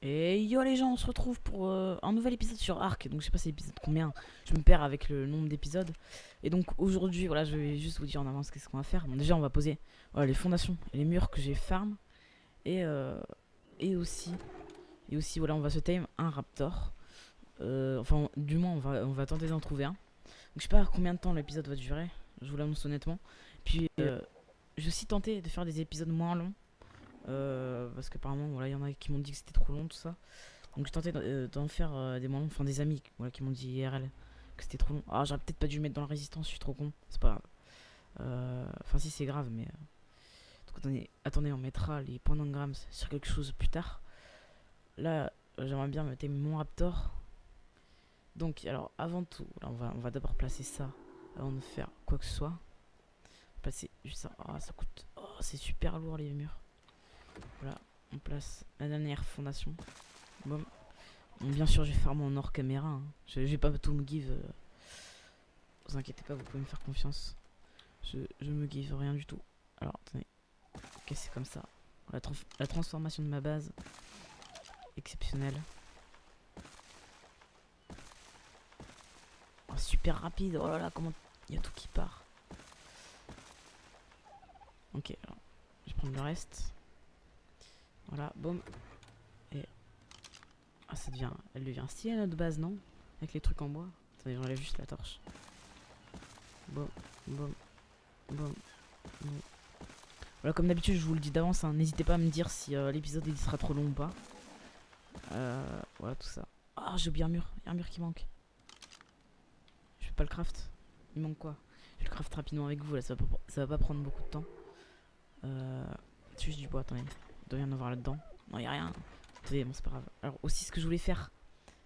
Et yo les gens, on se retrouve pour un nouvel épisode sur Ark. Donc je sais pas c'est l'épisode combien, je me perds avec le nombre d'épisodes. Et donc aujourd'hui, voilà, je vais juste vous dire en avance qu'est-ce qu'on va faire. Bon, déjà on va poser voilà, les fondations et les murs que j'ai farm. Et, euh, et aussi, voilà, on va se tame un raptor. Enfin, du moins on va tenter d'en trouver un. Donc je sais pas combien de temps l'épisode va durer, je vous l'annonce honnêtement. Puis je vais aussi tenter de faire des épisodes moins longs. Parce qu'apparemment, voilà, il y en a qui m'ont dit que c'était trop long tout ça. Donc j'ai tenté d'en faire des moments, enfin des amis voilà, qui m'ont dit IRL que c'était trop long. Ah, j'aurais peut-être pas dû mettre dans la résistance, je suis trop con, c'est pas grave. Enfin, si c'est grave, mais. Donc, attendez, on mettra les points d'engramme sur quelque chose plus tard. Là, j'aimerais bien mettre mon raptor. Donc, alors, avant tout, là, on va d'abord placer ça avant de faire quoi que ce soit. Placer juste ça. Ah, ça coûte. Oh, c'est super lourd les murs. Voilà, on place la dernière fondation. Bon, bien sûr, je vais faire mon hors caméra. Hein. Je vais pas tout me give. Vous inquiétez pas, vous pouvez me faire confiance. Je me give rien du tout. Alors, attendez. Ok, c'est comme ça. La transformation de ma base. Exceptionnelle. Oh, super rapide. Oh là là, comment. Il y a tout qui part. Ok, alors. Je vais prendre le reste. Voilà, boum. Et. Ah, ça devient. Elle devient stylée notre base, non? Avec les trucs en bois. Attendez, j'enlève juste la torche. Boum, boum, boum, boum. Voilà, comme d'habitude, je vous le dis d'avance, hein, n'hésitez pas à me dire si l'épisode il sera trop long ou pas. Voilà, tout ça. Ah, j'ai oublié un mur. Il y a un mur qui manque. Je fais pas le craft. Il manque quoi? Je vais le craft rapidement avec vous, là, ça va pas prendre beaucoup de temps. C'est juste du bois, attendez. Il doit y en avoir là-dedans. Non, il y a rien. Attendez, bon, c'est pas grave. Alors, aussi, ce que je voulais faire,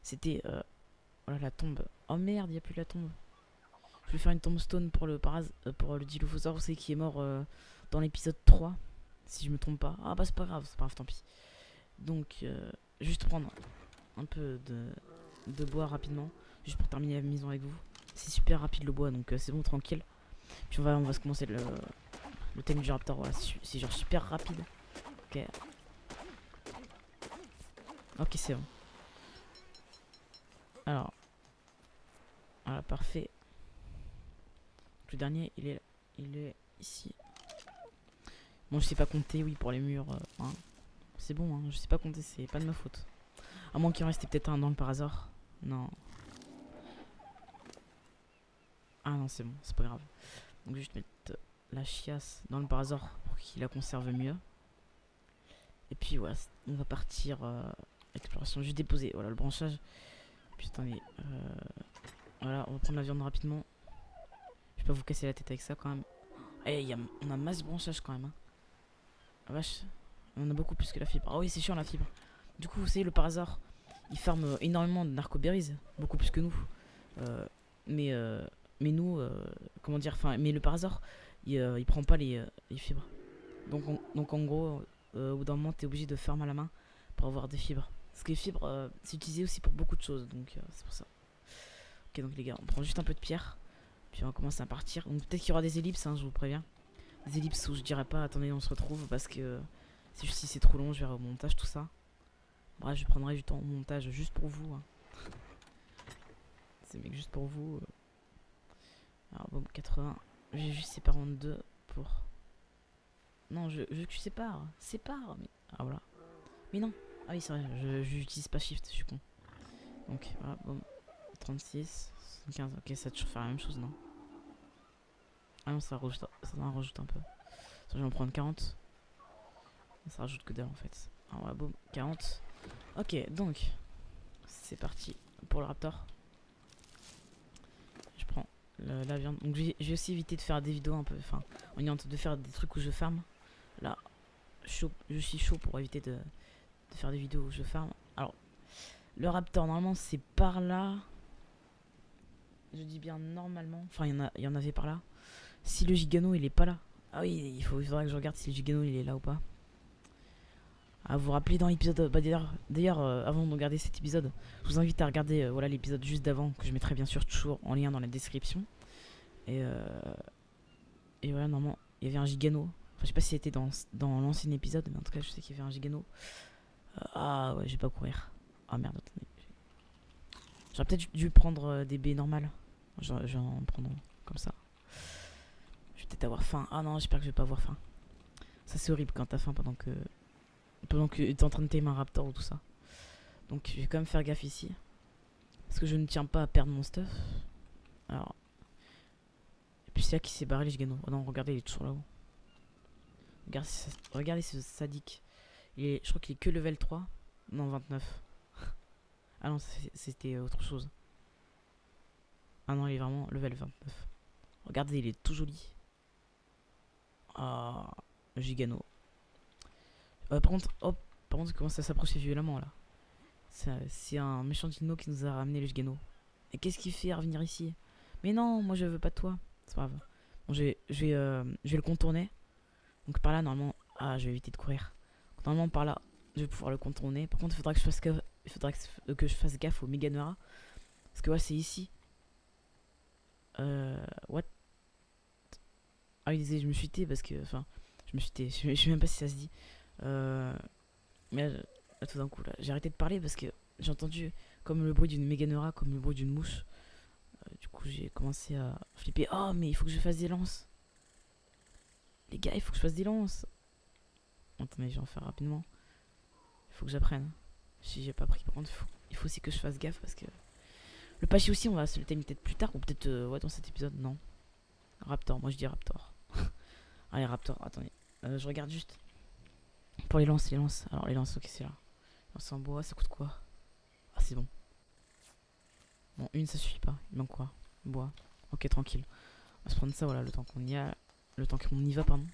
c'était. Voilà, la tombe. Oh merde, il y a plus la tombe. Je vais faire une tombstone pour pour le Dilophosaure, c'est qui est mort dans l'épisode 3. Si je me trompe pas. Ah bah c'est pas grave, tant pis. Donc, juste prendre un peu de bois rapidement. Juste pour terminer la maison avec vous. C'est super rapide le bois, donc c'est bon, tranquille. Puis on va se commencer le thème du raptor. Voilà, c'est genre super rapide. Ok. Ok, c'est bon. Alors, voilà, parfait. Le dernier, il est ici. Bon, je sais pas compter, oui, pour les murs. Hein. C'est bon, hein, je sais pas compter, c'est pas de ma faute. À moins qu'il en restait peut-être un dans le par hasard. Non. Ah non, c'est bon, c'est pas grave. Donc, juste mettre la chiasse dans le par hasard pour qu'il la conserve mieux. Et puis, voilà, on va partir. Exploration, juste déposer, voilà, le branchage. Puis, attendez. Voilà, on va prendre la viande rapidement. Je vais pas vous casser la tête avec ça quand même. Eh, on a masse branchage quand même. Hein. La vache, on a beaucoup plus que la fibre. Ah oui, c'est chiant la fibre. Du coup, vous savez, le par hasard, il farme énormément de narcoberries, beaucoup plus que nous. Euh, mais, euh, mais nous, comment dire, enfin, mais le par hasard, il prend pas les fibres. Donc en gros, au bout d'un moment, t'es obligé de farm à la main pour avoir des fibres. Parce que les fibres, c'est utilisé aussi pour beaucoup de choses, donc c'est pour ça. Ok, donc les gars, on prend juste un peu de pierre, puis on va commencer à partir. Donc peut-être qu'il y aura des ellipses, hein, je vous préviens. Des ellipses où je dirais pas, attendez, on se retrouve, parce que c'est juste si c'est trop long, je verrai au montage tout ça. Bref, je prendrai du temps au montage juste pour vous. Hein. C'est mec juste pour vous. Alors bon, 80. J'ai juste séparé en deux pour. Non, je veux que tu sépares. Sépare. Mais... Ah voilà. Mais non. Ah oui, c'est vrai, j'utilise pas shift, je suis con. Donc voilà, bon. 36, 75. Ok, ça a toujours fait la même chose, non? Ah non, ça en rajoute un peu. Ça, je vais en prendre 40. Ça rajoute que dalle en fait. Ah voilà, boum, 40. Ok, donc. C'est parti pour le raptor. Je prends la viande. Donc j'ai aussi évité de faire des vidéos un peu. Enfin, de faire des trucs où je farm. Là, je suis chaud pour éviter de faire des vidéos où je farm. Alors, le raptor, normalement, c'est par là. Je dis bien normalement. Enfin, il y en avait par là. Si le gigano, il est pas là. Ah oui, il faudra que je regarde si le gigano, il est là ou pas. À vous rappeler dans l'épisode. Bah, d'ailleurs avant de regarder cet épisode, je vous invite à regarder voilà l'épisode juste d'avant que je mettrai bien sûr toujours en lien dans la description. Et, voilà, normalement, il y avait un gigano. Enfin, je sais pas si c'était dans l'ancien épisode, mais en tout cas, je sais qu'il y avait un gigano. Ah ouais, je vais pas courir. Ah merde, attendez. J'aurais peut-être dû prendre des baies normales. Je vais en prendre comme ça. Je vais peut-être avoir faim. Ah non, j'espère que je vais pas avoir faim. Ça c'est horrible quand t'as faim pendant que t'es en train de tamer un raptor ou tout ça. Donc je vais quand même faire gaffe ici. Parce que je ne tiens pas à perdre mon stuff. Alors. Et puis c'est là qui s'est barré les giganos. Oh non, regardez, il est toujours là-haut. Regardez ce sadique. Je crois qu'il est que level 3. Non, 29. Ah non, c'était autre chose. Ah non, il est vraiment level 29. Regardez, il est tout joli. Ah, gigano. Par contre, hop, par contre, il commence à s'approcher violemment là. C'est un méchant dino qui nous a ramené le gigano. Et qu'est-ce qu'il fait à revenir ici? Mais non, moi je veux pas de toi. C'est pas grave. Bon, je vais le contourner. Donc par là, normalement. Ah, je vais éviter de courir. Normalement, par là, je vais pouvoir le contourner. Par contre, il faudra que je fasse gaffe, que je fasse gaffe au Meganera. Parce que ouais, c'est ici. What? Ah oui, désolé, je me suis té parce que. Enfin, je me suis té. Je sais même pas si ça se dit. Mais là, tout d'un coup, là, j'ai arrêté de parler parce que j'ai entendu comme le bruit d'une Meganera, comme le bruit d'une mouche. Du coup, j'ai commencé à flipper. Oh, mais il faut que je fasse des lances. Les gars, il faut que je fasse des lances. Attendez, je vais en faire rapidement. Il faut que j'apprenne. Si j'ai pas pris, par contre, il faut aussi que je fasse gaffe parce que. Le Pachi aussi, on va se le terminer peut-être plus tard ou peut-être ouais, dans cet épisode. Non. Raptor, moi je dis Raptor. Allez, Raptor, attendez. Je regarde juste. Pour les lances, Alors, les lances, ok, c'est là. Lance en bois, ça coûte quoi? Ah, c'est bon. Bon, une, ça suffit pas. Il manque quoi? Bois. Ok, tranquille. On va se prendre ça, voilà, le temps qu'on y a. Le temps qu'on y va, pardon.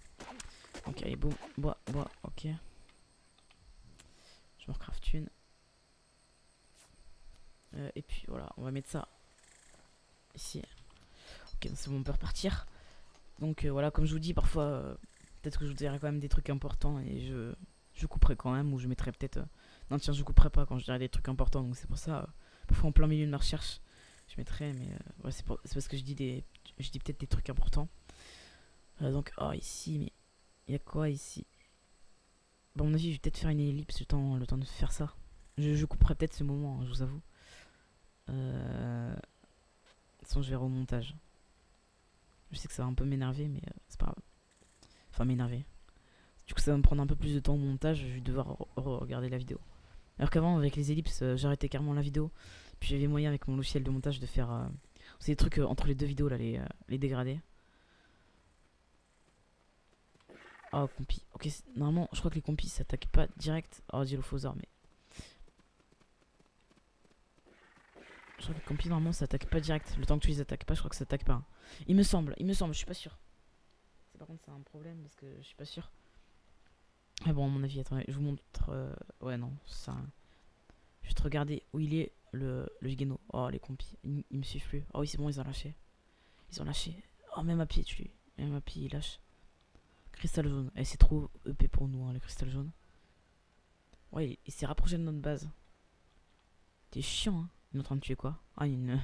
Ok, allez, boum. Bois, ok. Je me recraft une. Et puis voilà, on va mettre ça ici. Ok, c'est bon, on peut repartir. Donc voilà, comme je vous dis, parfois, peut-être que je vous dirai quand même des trucs importants et je couperai quand même, ou je mettrai peut-être. Non, tiens, je couperai pas quand je dirai des trucs importants, donc c'est pour ça, parfois en plein milieu de ma recherche, je mettrai, mais ouais, c'est parce que je dis peut-être des trucs importants. Donc, oh, ici, mais il y a quoi ici? Bon, à mon avis, je vais peut-être faire une ellipse le temps de faire ça. Je couperai peut-être ce moment, hein, je vous avoue. De toute façon, je verrai au montage. Je sais que ça va un peu m'énerver, mais c'est pas grave. Enfin, m'énerver. Du coup, ça va me prendre un peu plus de temps au montage. Je vais devoir regarder la vidéo. Alors qu'avant, avec les ellipses, j'arrêtais carrément la vidéo. Puis j'avais moyen avec mon logiciel de montage de faire. C'est des trucs entre les deux vidéos, là, les dégradés. Oh, compi. Ok, normalement, je crois que les compis s'attaquent pas direct. Oh, Dilophosaur, mais. Je crois que les compis, normalement, ça attaque pas direct. Le temps que tu les attaques pas, je crois que ça attaque pas. Hein. Il me semble, je suis pas sûr. Par contre, c'est un problème parce que je suis pas sûr. Mais bon, à mon avis, attendez, je vous montre. Ouais, non, ça. Juste regarder où il est, le Gigano. Oh, les compis, ils me suivent plus. Oh, oui, c'est bon, ils ont lâché. Ils ont lâché. Oh, même à pied, tu. Même à pied, il lâche. Cristal jaune. Eh, c'est trop EP pour nous, hein, le cristal jaune. Ouais, il s'est rapproché de notre base. T'es chiant, hein. Il est en train de tuer quoi? Ah, une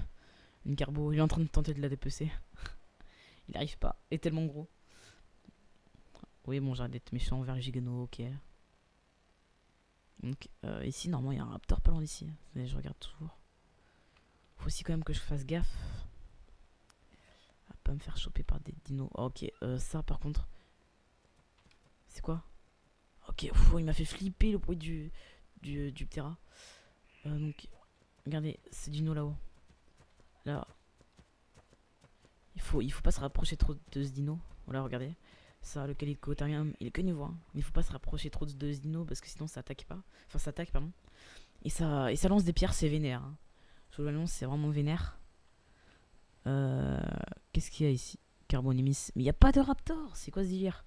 carbo. Il est en train de tenter de la dépecer. Il arrive pas. Il est tellement gros. Oui, bon, j'arrête d'être méchant envers les Gigano, ok. Donc, ici, normalement, il y a un raptor pas loin d'ici. Je regarde toujours. Faut aussi quand même que je fasse gaffe à pas me faire choper par des dinos. Oh, ok, ça par contre. C'est quoi? Ok, il m'a fait flipper le bruit du Ptera. Donc, regardez, ce dino là-haut. Là. Il faut pas se rapprocher trop de ce dino. Voilà, regardez. Ça, le Calicotarium, il est que niveau 1. Mais il faut pas se rapprocher trop de ce dino parce que sinon ça attaque pas. Enfin, ça attaque, pardon. Et ça lance des pierres, c'est vénère. Hein. Je vous l'annonce, c'est vraiment vénère. Qu'est-ce qu'il y a ici? Carbonimis. Mais il n'y a pas de raptor. C'est quoi ce délire?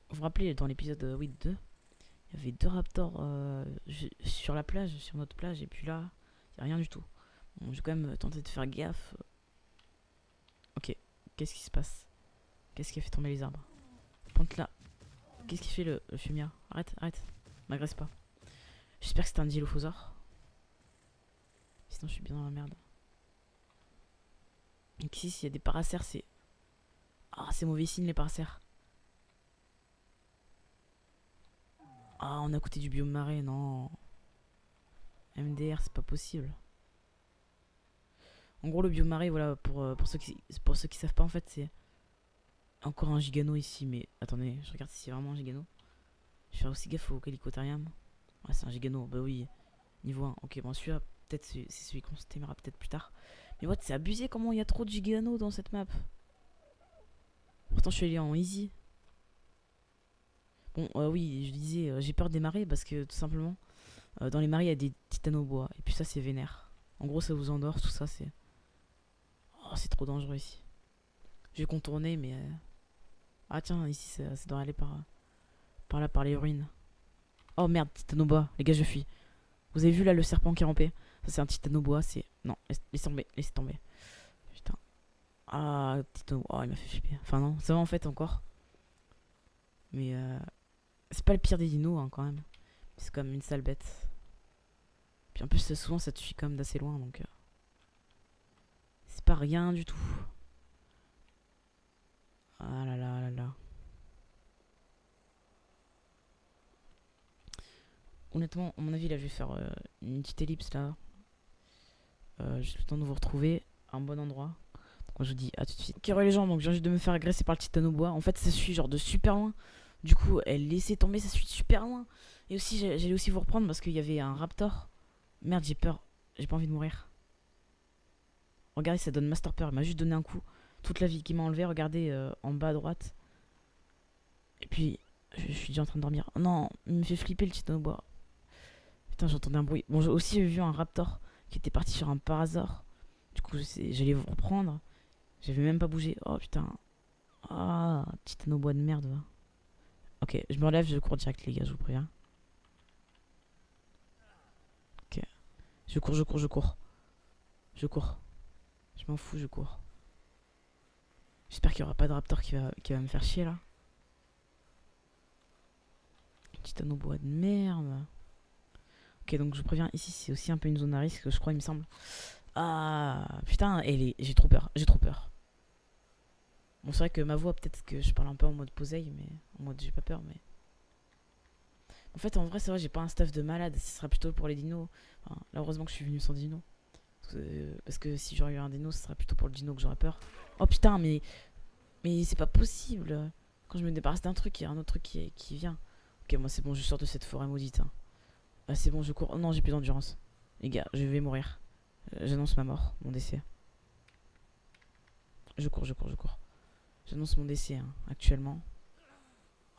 Vous vous rappelez, dans l'épisode 2, il y avait 2 raptors sur la plage, sur notre plage. Et puis là, il n'y a rien du tout. Bon, je vais quand même tenter de faire gaffe. Ok, qu'est-ce qui se passe? Qu'est-ce qui a fait tomber les arbres? Pointe là. Qu'est-ce qui fait le fumia? Arrête. M'agresse pas. J'espère que c'est un Dilophosaure. Sinon, je suis bien dans la merde. Donc ici, s'il y a des paracères, c'est... Ah, c'est mauvais signe, les paracères. Ah, on est à côté du biome marais, non. MDR, c'est pas possible. En gros, le biome marais, voilà, pour ceux qui savent pas, en fait, c'est encore un gigano ici. Mais attendez, je regarde si c'est vraiment un gigano. Je vais faire aussi gaffe au Calicotarium. Ah, c'est un gigano, bah oui. Niveau 1. Ok, bon, celui-là, peut-être c'est celui qu'on se témera peut-être plus tard. Mais what, c'est abusé comment il y a trop de giganos dans cette map. Pourtant, je suis allé en easy. Bon, oui, je disais, j'ai peur des marées parce que tout simplement, dans les marées, il y a des titanobois. Et puis ça, c'est vénère. En gros, ça vous endort, tout ça, c'est. Oh, c'est trop dangereux ici. Je vais contourner, mais. Ah, tiens, ici, ça doit aller par là, par les ruines. Oh merde, titanobois. Les gars, je fuis. Vous avez vu là le serpent qui rampait? Ça, c'est un titanobois, c'est. Non, laissez tomber, laissez tomber. Putain. Ah, titanobois. Oh, il m'a fait flipper. Enfin, non, ça va en fait encore. Mais c'est pas le pire des dinos, hein, quand même. C'est quand même une sale bête. Puis en plus, souvent, ça te suit quand même d'assez loin, donc. C'est pas rien du tout. Ah là là là là. Honnêtement, à mon avis, là, je vais faire une petite ellipse là. Juste le temps de vous retrouver à un bon endroit. Donc, moi, je vous dis à tout de suite. Ok, les gens, donc j'ai envie de me faire agresser par le titanobois. En fait, ça suit genre de super loin. Du coup, elle laissait tomber, ça suit super loin. Et aussi, j'allais aussi vous reprendre parce qu'il y avait un raptor. Merde, j'ai peur. J'ai pas envie de mourir. Regardez, ça donne master peur. Il m'a juste donné un coup. Toute la vie qui m'a enlevé. Regardez en bas à droite. Et puis, je suis déjà en train de dormir. Oh non, il me fait flipper le titanobois. Putain, j'entendais un bruit. Bon, j'ai aussi vu un raptor qui était parti sur un parasaur. Du coup, j'allais vous reprendre. J'avais même pas bougé. Oh putain. Ah, titanobois de merde, va. Ok, je me relève, je cours direct, les gars, je vous préviens. Ok. Je cours, je cours, je cours. Je cours. Je m'en fous, je cours. J'espère qu'il n'y aura pas de raptor qui va me faire chier là. Titanobois de merde. Ok, donc je vous préviens, ici c'est aussi un peu une zone à risque, je crois, il me semble. Ah, putain, j'ai trop peur, j'ai trop peur. Bon, c'est vrai que ma voix, peut-être que je parle un peu en mode poseille, mais en mode j'ai pas peur, mais. En fait, en vrai, c'est vrai, j'ai pas un staff de malade, ce sera plutôt pour les dinos. Enfin, là, heureusement que je suis venu sans dino. Parce que si j'aurais eu un dino, ce serait plutôt pour le dino que j'aurais peur. Oh putain, mais c'est pas possible. Quand je me débarrasse d'un truc, il y a un autre truc qui vient. Ok, moi c'est bon, je sors de cette forêt maudite. Hein. Ah, c'est bon, je cours. Oh non, j'ai plus d'endurance. Les gars, je vais mourir. J'annonce ma mort, mon décès. Je cours, je cours, je cours. J'annonce mon décès, hein, actuellement.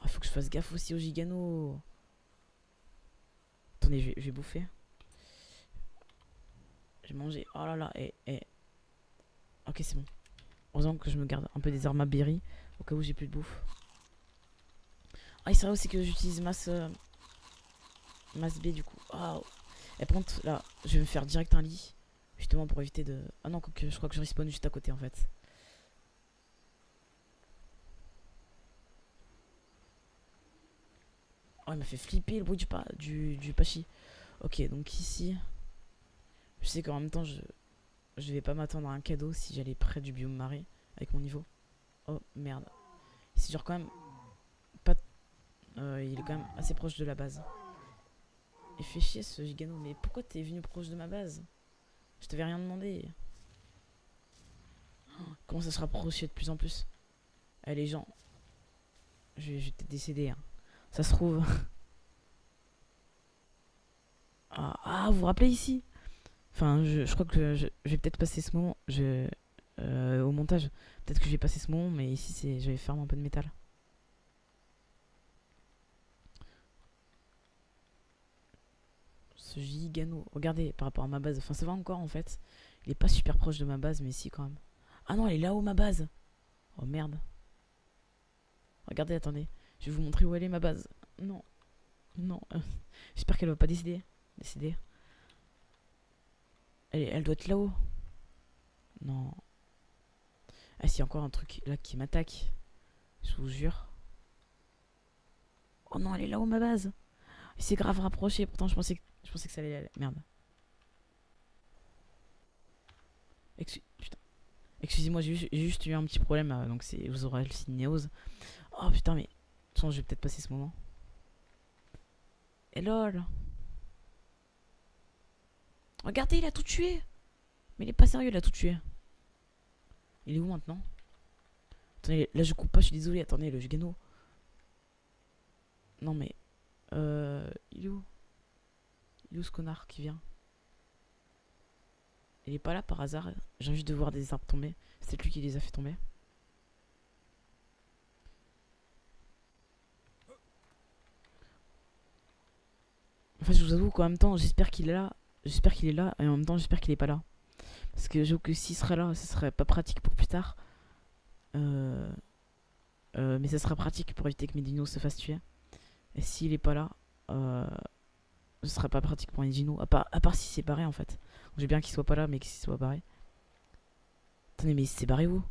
Ah, faut que je fasse gaffe aussi aux giganos. Attendez, je vais bouffer. Je vais manger. Oh là là, Ok, c'est bon. Heureusement que je me garde un peu des armes à berry au cas où j'ai plus de bouffe. Ah, il serait aussi que j'utilise masse B du coup. Oh. Et par contre, là, je vais me faire direct un lit. Justement pour éviter de. Ah non, je crois que je respawn juste à côté en fait. Oh, il m'a fait flipper le bruit du Pachi. Ok, donc ici. Je sais qu'en même temps, je vais pas m'attendre à un cadeau si j'allais près du biome marais avec mon niveau. Oh merde. C'est genre quand même. Pas. Il est quand même assez proche de la base. Il fait chier ce gigano. Mais pourquoi t'es venu proche de ma base? Je t'avais rien demandé. Oh, comment ça se rapprocher de plus en plus? Allez, les gens. Je vais peut-être décéder. Hein. Ça se trouve. Vous vous rappelez ici? Enfin, je crois que je vais peut-être passer ce moment. Au montage, peut-être que je vais passer ce moment, mais ici, je vais faire un peu de métal. Ce gigano. Regardez, par rapport à ma base. Enfin, ça va encore en fait. Il est pas super proche de ma base, mais si quand même. Ah non, elle est là-haut, ma base. Oh merde. Regardez, attendez. Je vais vous montrer où elle est, ma base. Non. Non. J'espère qu'elle va pas décider. Décider. Elle doit être là-haut. Non. Ah, si, encore un truc là qui m'attaque. Je vous jure. Oh non, elle est là-haut, ma base. Il s'est grave rapproché. Pourtant, je pensais que ça allait. Merde. Putain. Excusez-moi, j'ai juste eu un petit problème. Donc, vous aurez le signe néose. Oh putain, mais. De toute façon, je vais peut-être passer ce moment. Et lol. Regardez, il a tout tué. Mais il est pas sérieux, il a tout tué. Il est où maintenant? Attendez, là je coupe pas, je suis désolé. Attendez, le Geno. Non mais... Il est où? Il est où ce connard qui vient? Il est pas là par hasard. J'ai envie de voir des arbres tomber. C'est lui qui les a fait tomber. En fait, je vous avoue qu'en même temps, j'espère qu'il est là. J'espère qu'il est là. Et en même temps, j'espère qu'il est pas là. Parce que j'avoue que s'il serait là, ce serait pas pratique pour plus tard. Mais ça sera pratique pour éviter que mes dinos se fassent tuer. Et s'il est pas là, ce sera pas pratique pour les dinos. À part si c'est barré en fait. J'ai bien qu'il soit pas là, mais qu'il soit barré. Attendez, mais c'est barré où?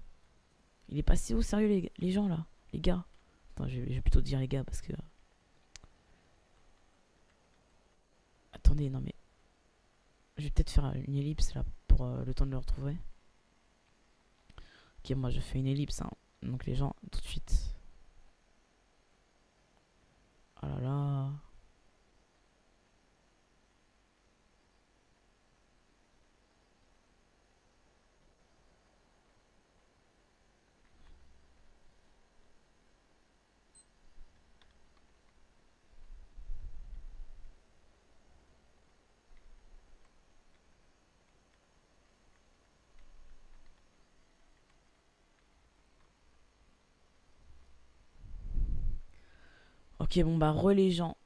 Il est passé où, sérieux, les gens là? Les gars. Attends, je vais plutôt dire les gars parce que. Attendez, non mais. Je vais peut-être faire une ellipse là pour le temps de le retrouver. Ok, moi je fais une ellipse, hein. Donc les gens, tout de suite. Oh là là. Ok, bon bah, les gens.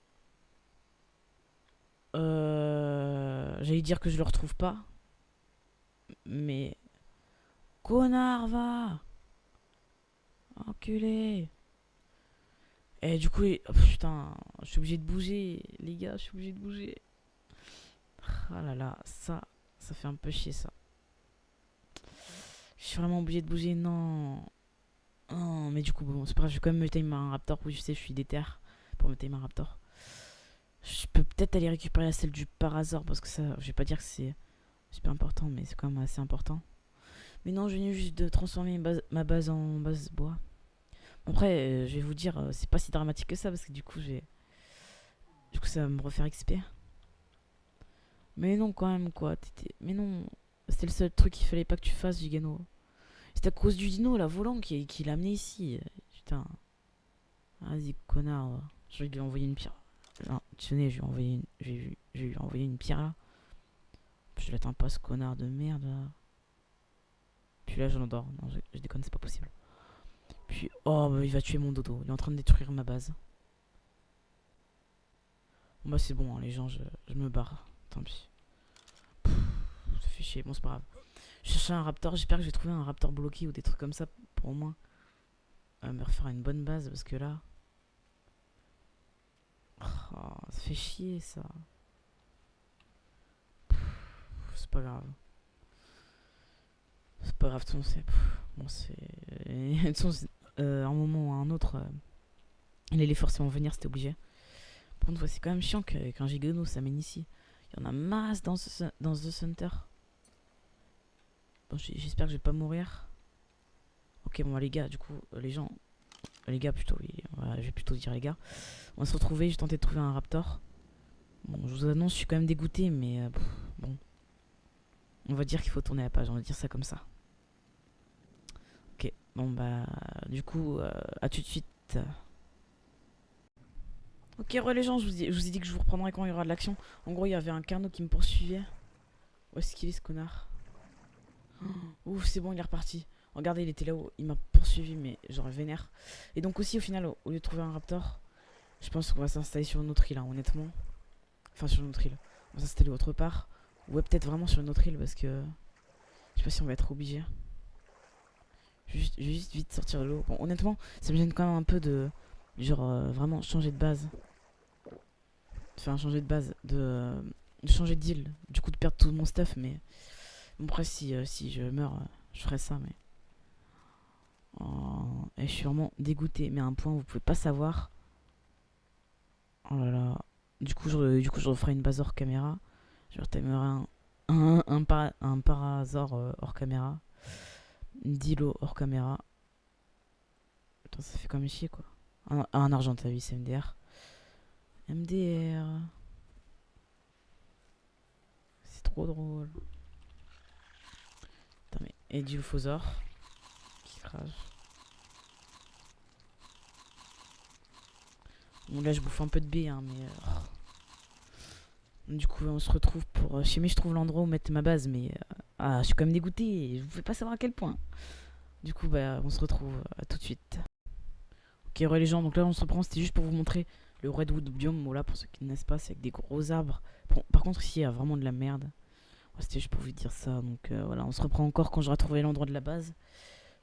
J'allais dire que je le retrouve pas. Mais. Connard, va! Enculé! Et du coup, oh, putain, je suis obligé de bouger. Les gars, je suis obligé de bouger. Ah là là, ça fait un peu chier ça. Je suis vraiment obligé de bouger, non. Oh, mais du coup, bon, c'est pas grave, je vais quand même me timer un raptor. Oui, je sais, je suis déter pour me timer un raptor. Je peux peut-être aller récupérer la selle du Parasaur parce que ça, je vais pas dire que c'est super important, mais c'est quand même assez important. Mais non, je viens juste de transformer ma base en base bois. Bon, après, je vais vous dire, c'est pas si dramatique que ça parce que du coup, ça va me refaire XP. Mais non, quand même, quoi. Mais non, c'était le seul truc qu'il fallait pas que tu fasses, Gigano. C'est à cause du dino, la volant, qui l'a amené ici. Putain. Vas-y, connard. Je vais lui envoyer une pierre. Non, tenez, je vais lui envoyer une pierre là. Je l'atteins pas, ce connard de merde là. Puis là, j'en endors. Non, je déconne, c'est pas possible. Puis, oh, bah, il va tuer mon dodo. Il est en train de détruire ma base. Bon, bah, c'est bon, hein, les gens, je me barre. Tant pis. Pff, ça fait chier. Bon, c'est pas grave. Je cherchais un raptor. J'espère que j'ai trouvé un raptor bloqué ou des trucs comme ça pour au moins me refaire une bonne base parce que là. Oh, ça fait chier ça. C'est pas grave. C'est pas grave, de toute façon, c'est. Bon, c'est. De toute façon, un moment ou un autre, il allait forcément venir, c'était obligé. Par contre, c'est quand même chiant qu'un Gigano ça mène ici. Il y en a masse dans The Center. Bon, j'espère que je vais pas mourir. Ok, bon, bah, les gars, du coup, les gens. Les gars, plutôt, oui. Voilà, je vais plutôt dire les gars. On va se retrouver, je vais tenter de trouver un raptor. Bon, je vous annonce, je suis quand même dégoûté, mais bon. On va dire qu'il faut tourner la page, on va dire ça comme ça. Ok, bon bah, du coup, à tout de suite. Ok, les gens, je vous ai dit que je vous reprendrai quand il y aura de l'action. En gros, il y avait un carnot qui me poursuivait. Où est-ce qu'il est, ce connard? Ouf, c'est bon, il est reparti. Regardez, il était là-haut, il m'a poursuivi, mais genre vénère. Et donc aussi, au final, au lieu de trouver un raptor, je pense qu'on va s'installer sur une autre île, hein, honnêtement. Enfin, sur une autre île. On va s'installer autre part. Ouais, peut-être vraiment sur une autre île, parce que je sais pas si on va être obligé. Je vais juste vite sortir de l'eau. Bon, honnêtement, ça me gêne quand même un peu de... Genre, vraiment changer de base. Enfin, changer de base. De changer d'île. Du coup, de perdre tout mon stuff, mais... Bon, après, si je meurs, je ferai ça, mais... Oh, et je suis vraiment dégoûté. Mais à un point, vous pouvez pas savoir. Oh là là. Du coup, je referai une base hors caméra. Je retimerai un Parasaur hors caméra. Dilo hors caméra. Putain, ça fait comme chier quoi. Un argent à vie, c'est MDR. MDR. C'est trop drôle. Putain, mais... Et Diophosor qui crache. Bon, là, je bouffe un peu de B, hein, mais... Du coup, on se retrouve pour... Je sais, mais je trouve l'endroit où mettre ma base, mais... Ah, je suis quand même dégoûté. Je vous fais pas savoir à quel point. Du coup, bah, on se retrouve tout de suite. Ok, ouais, les gens, donc là, on se reprend. C'était juste pour vous montrer le Redwood Biome. Voilà, pour ceux qui ne connaissent pas, c'est avec des gros arbres. Bon, par contre, ici, il y a vraiment de la merde. Ouais, c'était juste pour vous dire ça. Donc voilà, on se reprend encore quand j'aurai trouvé l'endroit de la base.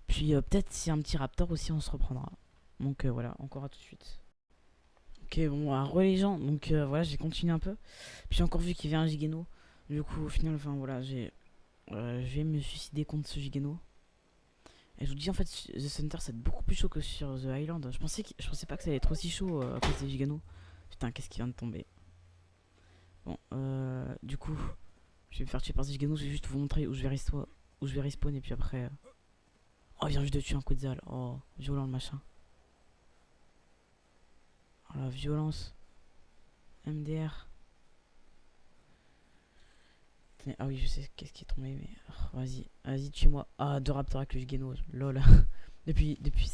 Puis peut-être s'il y a un petit raptor aussi, on se reprendra. Donc voilà, encore à tout de suite. Ok, bon, alors les gens, donc voilà, j'ai continué un peu. Puis j'ai encore vu qu'il y avait un Gigano. Du coup, au final, enfin voilà, je vais me suicider contre ce Gigano. Et je vous dis, en fait, The Center, c'est beaucoup plus chaud que sur The Island. Je pensais pas que ça allait être aussi chaud à cause des Gigano. Putain, qu'est-ce qui vient de tomber. Bon, du coup, je vais me faire tuer par ce Gigano. Je vais juste vous montrer où je vais respawn. Et puis après. Oh, il vient juste de tuer un Quetzal. Oh, violent le machin. Oh la violence. MDR. Ah oui, je sais qu'est-ce qui est tombé, mais vas-y, tue-moi. Ah, deux raptors avec le Gigano, lol. Ça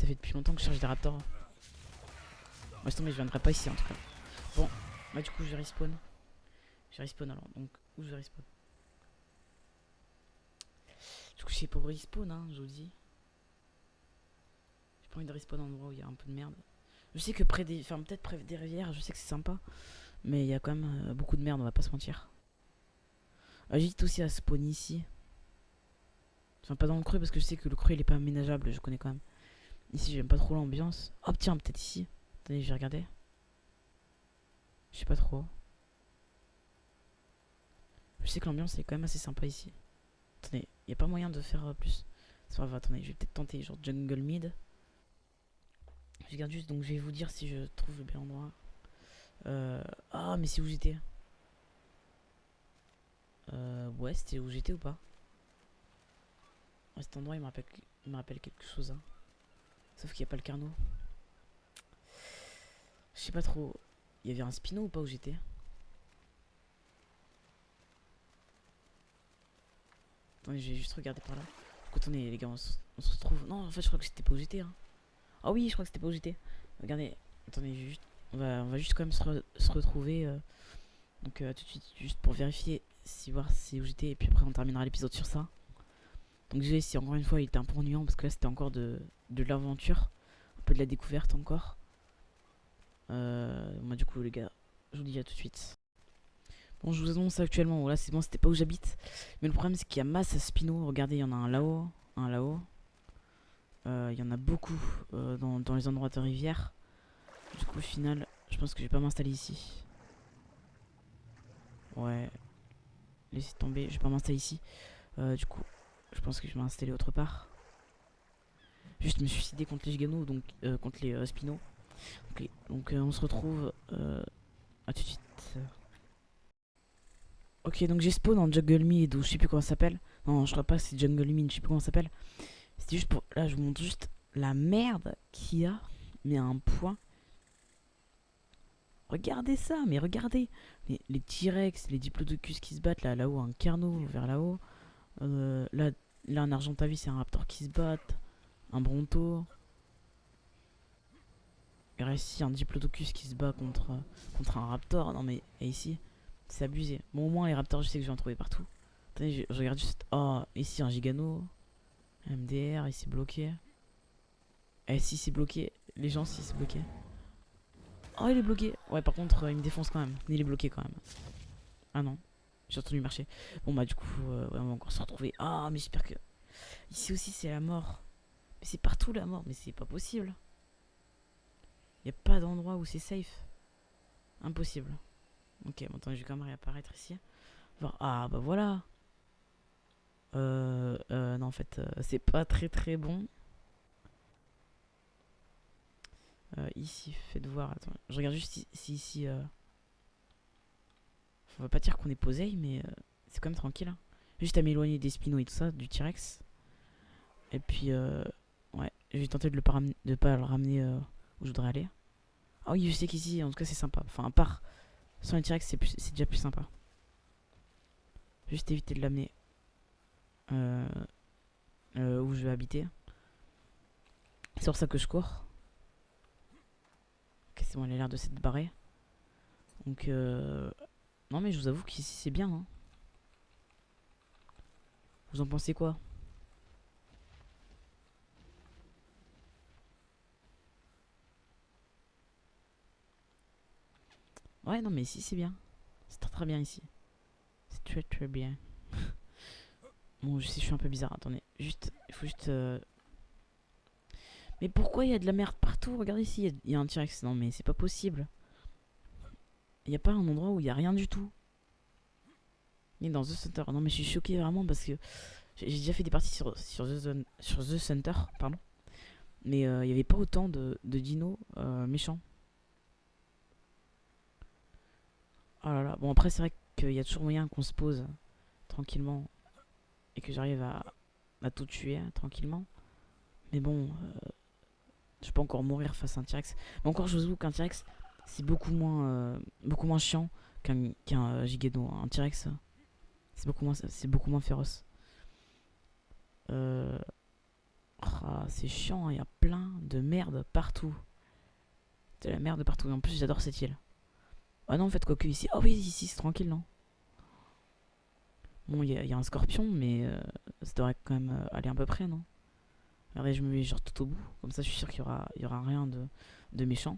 fait depuis longtemps que je cherche des raptors. Moi, je viendrai pas ici en tout cas. Bon, bah du coup, je respawn. Je respawn alors, donc où je respawn? Du coup, je sais pas où respawn, hein, je vous dis. J'ai pas envie de respawn dans un endroit où il y a un peu de merde. Je sais que près des. Enfin, peut-être près des rivières, je sais que c'est sympa. Mais il y a quand même beaucoup de merde, on va pas se mentir. J'hésite aussi à spawn ici. Enfin, pas dans le creux parce que je sais que le creux il est pas aménageable, je connais quand même. Ici, j'aime pas trop l'ambiance. Hop, tiens, peut-être ici. Attendez, je vais regarder. Je sais pas trop. Je sais que l'ambiance est quand même assez sympa ici. Attendez, y a pas moyen de faire plus. C'est pas grave, attendez, je vais peut-être tenter genre jungle mid. Je regarde juste, donc je vais vous dire si je trouve le bon endroit. Ah, mais c'est où j'étais. Ouais, c'était où j'étais ou pas? Ouais, cet endroit il me rappelle quelque chose. Hein. Sauf qu'il n'y a pas le carnot. Je sais pas trop. Il y avait un spino ou pas où j'étais? Attendez, je vais juste regarder par là. Attendez, les gars, on se retrouve. Non, en fait, je crois que c'était pas où j'étais. Hein. Ah oui, je crois que c'était pas où j'étais. Regardez, attendez, on va juste quand même se retrouver. Donc, tout de suite, juste pour vérifier, voir si où j'étais. Et puis après, on terminera l'épisode sur ça. Donc, je vais si encore une fois il était un peu ennuyant parce que là, c'était encore de l'aventure. Un peu de la découverte encore. Moi, du coup, les gars, je vous dis à tout de suite. Bon, je vous annonce actuellement. Voilà, c'est bon, c'était pas où j'habite. Mais le problème, c'est qu'il y a masse spino. Regardez, il y en a un là-haut. Un là-haut. Il y en a beaucoup dans les endroits de rivière. Du coup, au final, je pense que je vais pas m'installer ici. Ouais. Laissez tomber, je vais pas m'installer ici. Du coup, je pense que je vais m'installer autre part. Juste me suicider contre les giganos, donc contre les spinos. Ok, donc on se retrouve à tout de suite. Ok, donc j'ai spawn en Jungle Mid, ou je sais plus comment ça s'appelle. Non, je crois pas que c'est Jungle Mid, je sais plus comment ça s'appelle. C'était juste pour. Là, je vous montre juste la merde qu'il y a, mais à un point. Regardez ça, mais regardez les T-Rex, les Diplodocus qui se battent là-haut, un Carno vers là-haut. Là, un Argentavis, c'est un Raptor qui se bat. Un Bronto. Et là, ici, un Diplodocus qui se bat contre un Raptor. Non, mais et ici, c'est abusé. Bon, au moins, les Raptors, je sais que je vais en trouver partout. Attendez, je regarde juste. Oh, ici, un Gigano. MDR, ici, bloqué. Et si c'est bloqué. Les gens, si c'est bloqué. Oh, il est bloqué. Ouais, par contre, il me défonce quand même. Il est bloqué quand même. Ah non. J'ai entendu marcher. Bon, bah, du coup, ouais, on va encore se retrouver. Ah, mais j'espère que. Ici aussi, c'est la mort. Mais c'est partout la mort. Mais c'est pas possible. Y a pas d'endroit où c'est safe. Impossible. Ok, bon, attends, je vais quand même réapparaître ici. Ah, bah voilà. Non, en fait, c'est pas très très bon. Ici, faites voir. Attends, je regarde juste si ici. On va pas dire qu'on est posé, mais c'est quand même tranquille. Hein. Juste à m'éloigner des spinos et tout ça, du T-Rex. Et puis, ouais, je vais tenter de pas le ramener où je voudrais aller. Ah oui, je sais qu'ici, en tout cas, c'est sympa. Enfin, à part sans les T-Rex, c'est déjà plus sympa. Juste éviter de l'amener euh, où je vais habiter. C'est pour ça que je cours. Ok, c'est bon, elle a l'air de s'être barrée. Donc, non, mais je vous avoue qu'ici, c'est bien. Hein. Vous en pensez quoi? Ouais, non, mais ici, c'est bien. C'est très très bien ici. C'est très très bien. Bon, je sais, je suis un peu bizarre. Attendez, juste, il faut juste. Mais pourquoi il y a de la merde partout? Regardez ici, il y a un T-Rex. Non, mais c'est pas possible. Il n'y a pas un endroit où il y a rien du tout. Il est dans The Center. Non, mais je suis choqué vraiment parce que j'ai déjà fait des parties sur The Center, pardon. Mais il n'y avait pas autant de dinos méchants. Oh là là. Bon, après, c'est vrai qu'il y a toujours moyen qu'on se pose tranquillement et que j'arrive à tout tuer tranquillement. Mais bon, je peux encore mourir face à un T-Rex. Mais encore, je vous avoue qu'un T-Rex, c'est beaucoup moins chiant qu'un Giganto. Un T-Rex, c'est beaucoup moins féroce. Euh, c'est chiant, il y a plein de merde partout. De la merde partout. Et en plus, j'adore cette île. Ah non, en fait, quoique ici. Oh oui, ici, c'est tranquille, non? Bon, il y a un scorpion, mais ça devrait quand même aller à peu près, non? Regardez, je me mets genre tout au bout. Comme ça, je suis sûr qu'il y aura rien de méchant.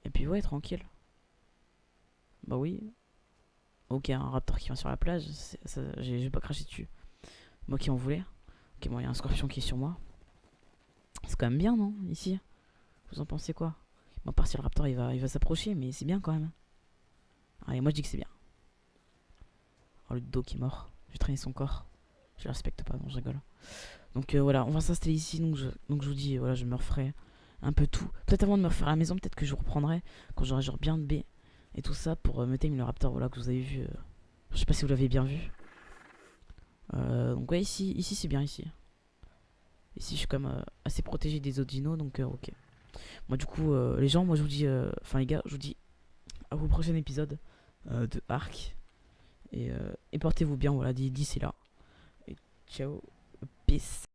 Et puis, ouais, tranquille. Bah oui. Ok, un raptor qui vient sur la plage. J'ai pas craché dessus. Moi qui en voulais. Ok, bon, il y a un scorpion qui est sur moi. C'est quand même bien, non? Ici. Vous en pensez quoi? Bon, à part si le raptor il va s'approcher, mais c'est bien quand même. Allez, moi je dis que c'est bien. Oh, le dos qui est mort. Je vais traîner son corps. Je le respecte pas, non, je rigole. Donc voilà, on va s'installer ici. Donc je vous dis, voilà, je me referai un peu tout. Peut-être avant de me refaire la maison, peut-être que je reprendrai quand j'aurai genre bien de B et tout ça pour me tame le raptor, voilà, que vous avez vu. Je sais pas si vous l'avez bien vu. Donc ouais, ici c'est bien ici. Ici je suis quand même assez protégé des autres dinos, donc ok. Moi du coup, les gens, moi je vous dis, enfin les gars, je vous dis à vos prochains épisodes de Ark. Et portez-vous bien, voilà, d'ici là. Et ciao, peace.